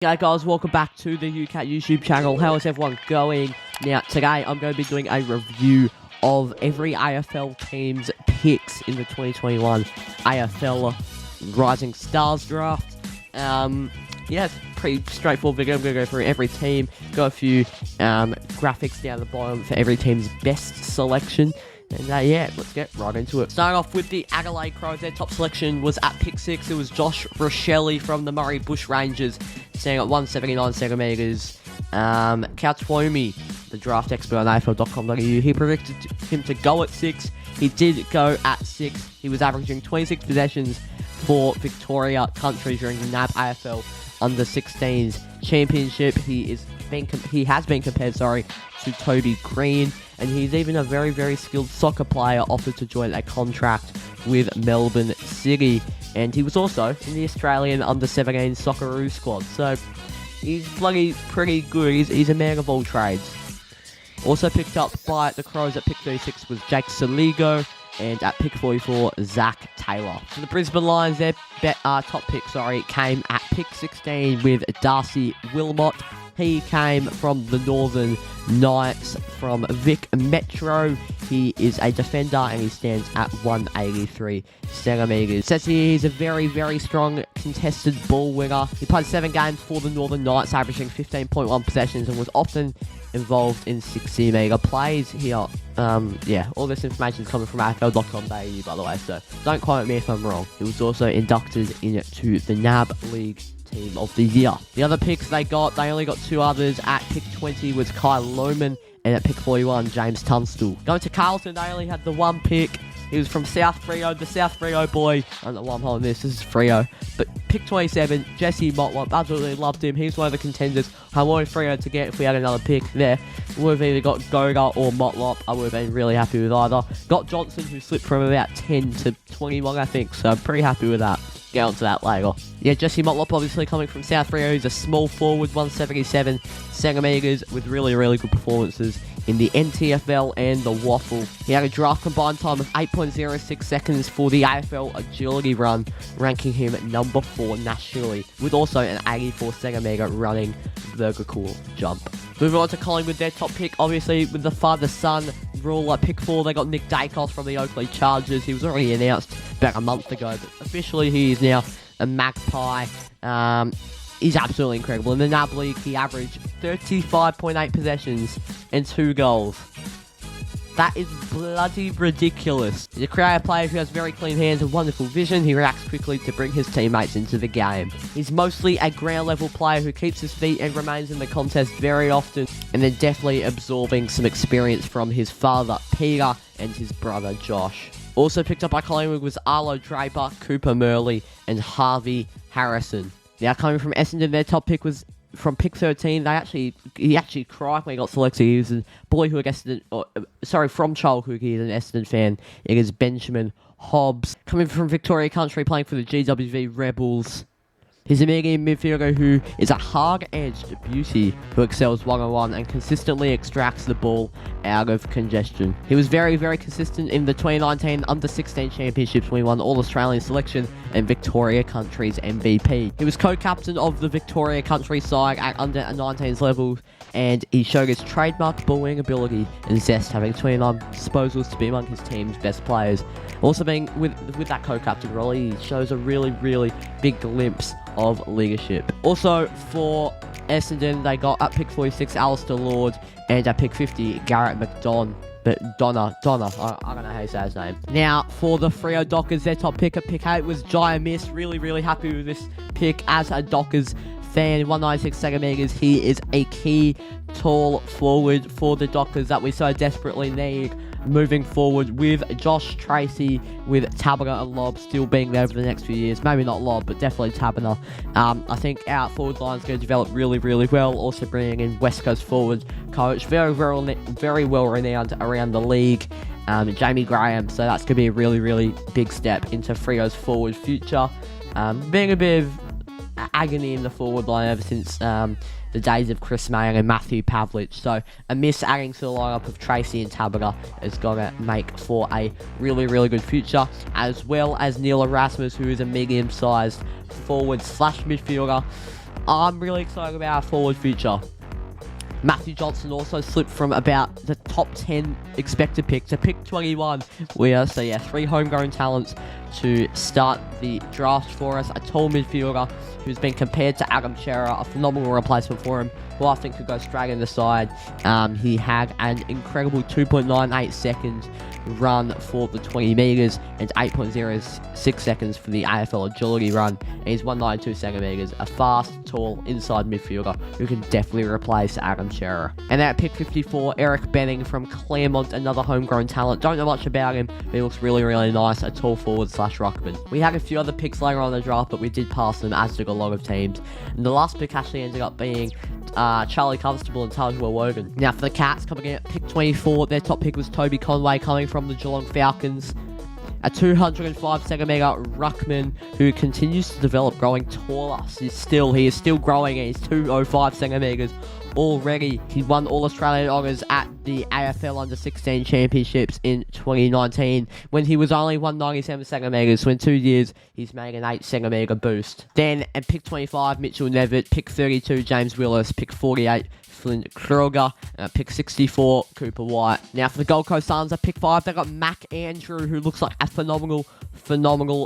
G'day guys, welcome back to the UCATT YouTube channel. How is everyone going? Now, today I'm going to be doing a review of every AFL team's picks in the 2021 AFL Rising Stars Draft. Yeah, it's a pretty straightforward video. I'm going to go through every team, got a few graphics down the bottom for every team's best selection. And yeah, let's get right into it. Starting off with the Adelaide Crows, their top selection was at pick 6. It was Josh Rochelle from the Murray Bush Rangers, standing at 179 centimetres. Kautwomi, the draft expert on AFL.com.au, he predicted him to go at 6. He did go at 6. He was averaging 26 possessions for Victoria Country during the NAB AFL Under-16s Championship. He has been compared, to Toby Green, and he's even a very, very skilled soccer player offered to join a contract with Melbourne City. And he was also in the Australian Under-17 Socceroo squad, so he's bloody pretty good. He's a man of all trades. Also picked up by the Crows at pick 36 was Jake Saligo, and at pick 44, Zach Taylor. So the Brisbane Lions, their top pick, came at pick 16 with Darcy Wilmot. He came from the Northern Knights from Vic Metro. He is a defender and he stands at 183 centimetres. Says he's a very, very strong contested ball winner. He played 7 games for the Northern Knights, averaging 15.1 possessions, and was often involved in 60-metre plays here. Yeah, all this information is coming from AFL.com.au, by the way, so don't quote me if I'm wrong. He was also inducted into the NAB League Team of the Year. The other picks they only got 2 others. At pick 20 was Kyle Lohman, and at pick 41, James Tunstall. Going to Carlton, they only had the 1 pick. He was from South Freo, the South Freo boy. I don't know why I'm holding this is Freo. But pick 27, Jesse Motlop, absolutely loved him. He's one of the contenders I wanted Freo to get if we had another pick there. We would have either got Goga or Motlop. I would have been really happy with either. Got Johnson, who slipped from about 10 to 21, I think, so I'm pretty happy with that. Get onto that later. Yeah, Jesse Motlop obviously coming from South Freo. He's a small forward, 177 centimetres, with really, really good performances in the NTFL and the Waffle. He had a draft combined time of 8.06 seconds for the AFL agility run, ranking him number 4 nationally, with also an 84 centimetre running vertical jump. Moving on to Collingwood, their top pick, obviously with the father-son rule at pick 4, they got Nick Dacos from the Oakley Chargers. He was already announced about a month ago, but officially he is now a Magpie. He's absolutely incredible. In the NAB League, he averaged 35.8 possessions and 2 goals. That is bloody ridiculous. He's a creative player who has very clean hands and wonderful vision. He reacts quickly to bring his teammates into the game. He's mostly a ground level player who keeps his feet and remains in the contest very often, and then definitely absorbing some experience from his father, Peter, and his brother, Josh. Also picked up by Collingwood was Arlo Draper, Cooper Murley, and Harvey Harrison. Now, coming from Essendon, their top pick was from pick 13. He actually cried when he got selected. He was a boyhood Essendon, from childhood, he's an Essendon fan. It is Benjamin Hobbs. Coming from Victoria Country, playing for the GWV Rebels. He's a medium midfielder who is a hard-edged beauty who excels one-on-one and consistently extracts the ball out of congestion. He was very, very consistent in the 2019 Under-16 Championships when he won All-Australian selection and Victoria Country's MVP. He was co-captain of the Victoria Country side at Under-19s level, and he showed his trademark ball-winning ability and zest, having 29 disposals to be among his team's best players. Also being with that co-captain role, he shows a really, really big glimpse of leadership. Also for Essendon, they got at pick 46 Alistair Lord, and at pick 50 Garrett McDonough. I don't know how you say his name. Now for the Freo Dockers, their top pick at pick 8 was Jai Miss. Really, really happy with this pick as a Dockers fan. 196 centimetres. He is a key tall forward for the Dockers that we so desperately need moving forward, with Josh Tracy, with Tabner and Lobb still being there over the next few years. Maybe not Lobb, but definitely Tabner. I think our forward line is going to develop really, really well. Also bringing in West Coast forward coach, very well renowned around the league, Jamie Graham. So that's going to be a really, really big step into Freo's forward future. Being a bit of agony in the forward line ever since the days of Chris Mayer and Matthew Pavlich. So a miss adding to the lineup of Tracy and Tabner is going to make for a really, really good future, as well as Neil Erasmus, who is a medium-sized forward/midfielder. I'm really excited about our forward future. Matthew Johnson also slipped from about the top 10 expected pick to pick 21. So yeah, 3 homegrown talents to start the draft for us. A tall midfielder who's been compared to Adam Shearer, a phenomenal replacement for him, who I think could go straight in the side. He had an incredible 2.98 seconds run for the 20 metres and 8.06 seconds for the AFL agility run. And he's 192 centimetres, a fast, tall, inside midfielder who can definitely replace Adam Shearer. And at pick 54, Eric Benning from Claremont, another homegrown talent. Don't know much about him, but he looks really, really nice, a tall forward / ruckman. We had a few other picks later on in the draft, but we did pass them, as did a lot of teams. And the last pick actually ended up being Charlie Constable and Tajwa Wogan. Now for the Cats, coming in at pick 24, their top pick was Toby Conway, coming from the Geelong Falcons. A 205 centimetre ruckman who continues to develop, growing taller. He is still growing, and he's 205 centimetres already. He won All Australian honours at the AFL Under 16 Championships in 2019 when he was only 197 centimetres. So in 2 years, he's made an 8 centimetre boost. Then at pick 25, Mitchell Nevitt. Pick 32, James Willis. Pick 48, Flynn Kruger. Pick 64, Cooper White. Now for the Gold Coast Suns, at pick 5, they got Mac Andrew, who looks like a phenomenal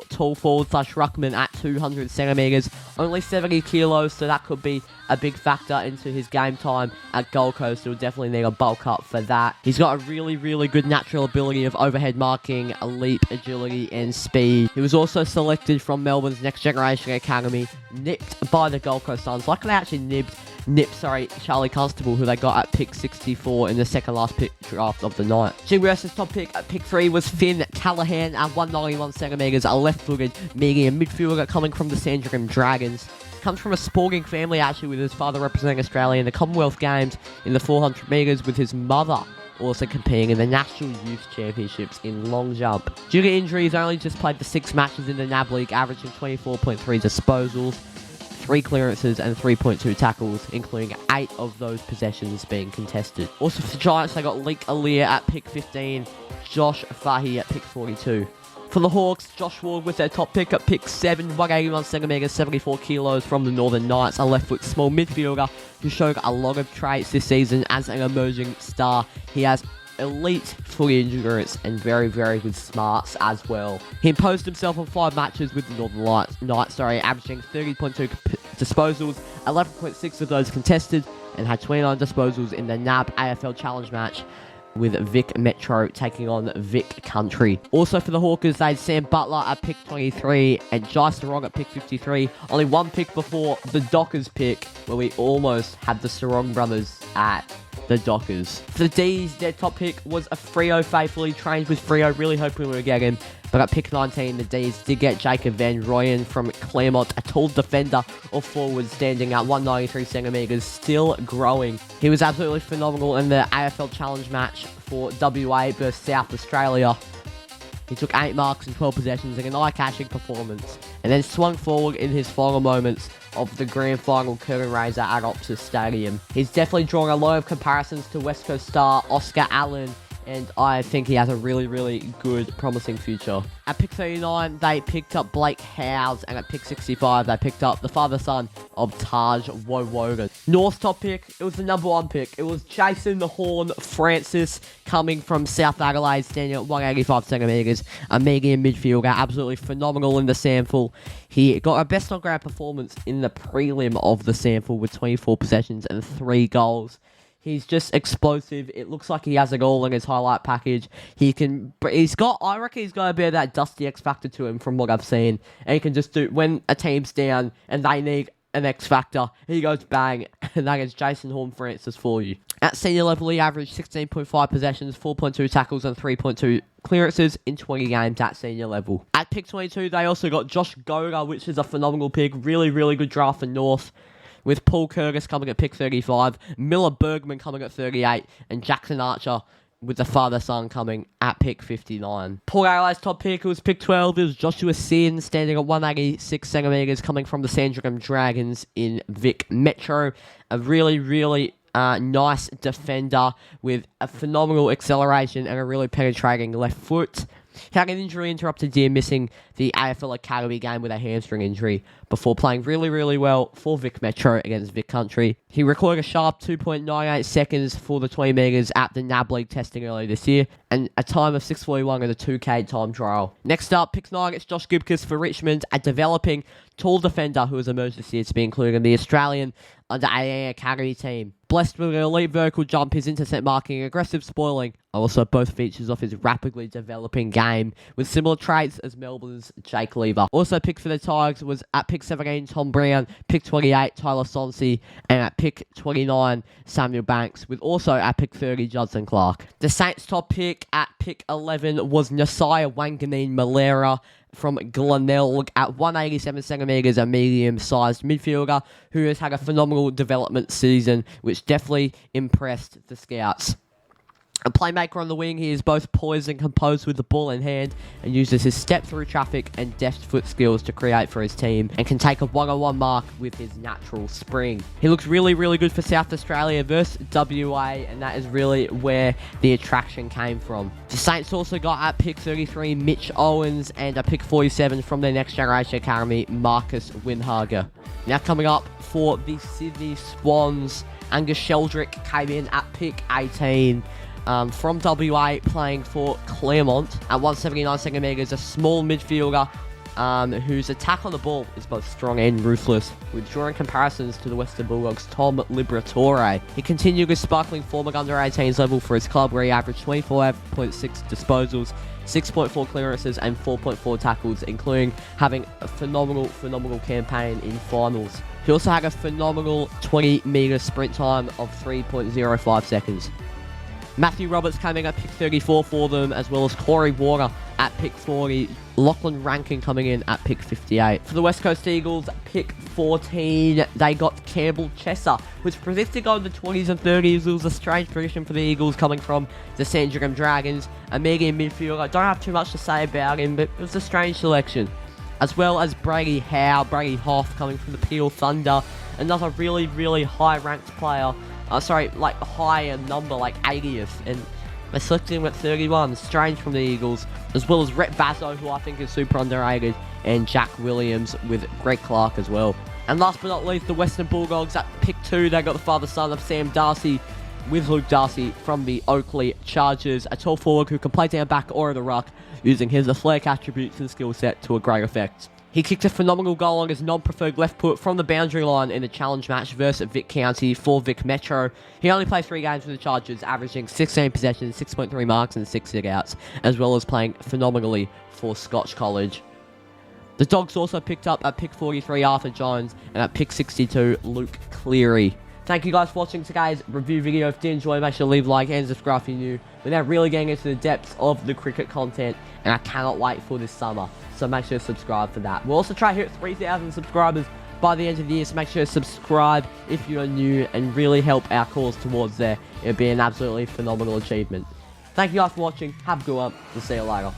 tall forward / ruckman at 200 centimetres. Only 70 kilos, so that could be a big factor into his game time at Gold Coast. He'll definitely need a bulk up for that. He's got a really, really good natural ability of overhead marking, a leap, agility, and speed. He was also selected from Melbourne's Next Generation Academy, nipped by the Gold Coast Suns. Like they actually nipped Charlie Constable, who they got at pick 64 in the second last pick draft of the night. GWS's top pick at pick 3 was Finn Callahan at 191 centimetres, a left-footed medium midfielder coming from the Sandringham Dragons. Comes from a sporting family actually, with his father representing Australia in the Commonwealth Games in the 400 metres, with his mother also competing in the National Youth Championships in long jump. Due to injuries, only just played the 6 matches in the NAB League, averaging 24.3 disposals, 3 clearances and 3.2 tackles, including 8 of those possessions being contested. Also for the Giants, they got Leek Aaliyah at pick 15, Josh Fahey at pick 42. For the Hawks, Josh Ward with their top pick at pick 7, 181 centimetres, 74 kilos from the Northern Knights, a left-foot small midfielder who showed a lot of traits this season as an emerging star. He has elite footy endurance and very, very good smarts as well. He imposed himself on 5 matches with the Northern Knights, averaging 30.2 disposals, 11.6 of those contested, and had 29 disposals in the NAB AFL Challenge match, with Vic Metro taking on Vic Country. Also for the Hawkers, they had Sam Butler at pick 23 and Jai Sarong at pick 53. Only one pick before the Dockers pick, where we almost had the Sarong brothers at the Dockers. For the D's, their top pick was a Freo faithful. He trained with Freo, really hoping we would get him. But at pick 19, the D's did get Jacob Van Rooyen from Claremont, a tall defender or forward standing at 193 centimetres, still growing. He was absolutely phenomenal in the AFL Challenge match for WA versus South Australia. He took 8 marks and 12 possessions in an eye-catching performance, and then swung forward in his final moments of the grand final curtain raiser at Optus Stadium. He's definitely drawing a lot of comparisons to West Coast star Oscar Allen, and I think he has a really, really good, promising future. At pick 39, they picked up Blake Howes, and at pick 65, they picked up the father-son of Taj Wowogan. North's top pick, it was the number 1 pick. It was Jason the Horn Francis, coming from South Adelaide, standing at 185 centimetres, a medium midfielder, absolutely phenomenal in the sample. He got a best-on-ground performance in the prelim of the sample with 24 possessions and 3 goals. He's just explosive. It looks like he has it all in his highlight package. I reckon he's got a bit of that Dusty X factor to him from what I've seen. And he can just do, when a team's down and they need an X factor, he goes bang, and that is Jason Horn-Francis for you. At senior level, he averaged 16.5 possessions, 4.2 tackles, and 3.2 clearances in 20 games at senior level. At pick 22, they also got Josh Goga, which is a phenomenal pick. Really, really good draft for North, with Paul Curtis coming at pick 35, Miller Bergman coming at 38, and Jackson Archer with the father-son coming at pick 59. Port Adelaide's top pick was pick 12. It was Joshua Sin, standing at 186 centimetres, coming from the Sandringham Dragons in Vic Metro. A really, really nice defender with a phenomenal acceleration and a really penetrating left foot. He had an injury interrupted year, missing the AFL Academy game with a hamstring injury before playing really, really well for Vic Metro against Vic Country. He recorded a sharp 2.98 seconds for the 20 metres at the NAB League testing earlier this year, and a time of 6:41 in the 2K time trial. Next up, pick 9, it's Josh Gibcus for Richmond, a developing tall defender who has emerged this year to be included in the Australian Under-18 Academy team. Blessed with an elite vertical jump, his intercept marking, aggressive spoiling are also both features of his rapidly developing game, with similar traits as Melbourne's Jake Lever. Also picked for the Tigers was at pick 17, Tom Brown, pick 28, Tyler Sonsi, and at pick 29, Samuel Banks, with also at pick 30, Judson Clark. The Saints' top pick at pick 11 was Nasiah Wanganeen Malera from Glenelg at 187 centimetres, a medium-sized midfielder who has had a phenomenal development season, which definitely impressed the scouts. A playmaker on the wing, he is both poised and composed with the ball in hand and uses his step through traffic and deft foot skills to create for his team and can take a one-on-one mark with his natural spring. He looks really, really good for South Australia versus WA, and that is really where the attraction came from. The Saints also got at pick 33 Mitch Owens and at pick 47 from their Next Generation Academy Marcus Winhager. Now coming up for the Sydney Swans, Angus Sheldrick came in at pick 18. From WA, playing for Claremont at 179 centimetres, a small midfielder whose attack on the ball is both strong and ruthless, with drawing comparisons to the Western Bulldogs' Tom Liberatore. He continued his sparkling form at under-18s level for his club, where he averaged 24.6 disposals, 6.4 clearances and 4.4 tackles, including having a phenomenal campaign in finals. He also had a phenomenal 20-metre sprint time of 3.05 seconds. Matthew Roberts coming at pick 34 for them, as well as Corey Warner at pick 40. Lachlan Rankin coming in at pick 58. For the West Coast Eagles, pick 14, they got Campbell Chesser, who's predicted to go in the 20s and 30s. It was a strange prediction for the Eagles coming from the Sandringham Dragons. A medium midfielder, I don't have too much to say about him, but it was a strange selection. As well as Brady Hoff coming from the Peel Thunder, another really, really high-ranked player. Higher number, like 80th, and they selected him at 31. Strange from the Eagles, as well as Rhett Bazzo, who I think is super underrated, and Jack Williams with Greg Clark as well. And last but not least, the Western Bulldogs at pick 2, they got the father-son of Sam Darcy, with Luke Darcy from the Oakley Chargers, a tall forward who can play down back or in the ruck, using his athletic attributes and skill set to a great effect. He kicked a phenomenal goal on his non-preferred left foot from the boundary line in the challenge match versus Vic County for Vic Metro. He only played 3 games for the Chargers, averaging 16 possessions, 6.3 marks and 6 sit-outs, as well as playing phenomenally for Scotch College. The Dogs also picked up at pick 43 Arthur Jones and at pick 62 Luke Cleary. Thank you guys for watching today's review video. If you did enjoy, make sure to leave a like and subscribe if you're new. We're now really getting into the depths of the cricket content, and I cannot wait for this summer. So make sure to subscribe for that. We'll also try to hit 3,000 subscribers by the end of the year, so make sure to subscribe if you're new and really help our cause towards there. It'll be an absolutely phenomenal achievement. Thank you guys for watching. Have a good one. We'll see you later.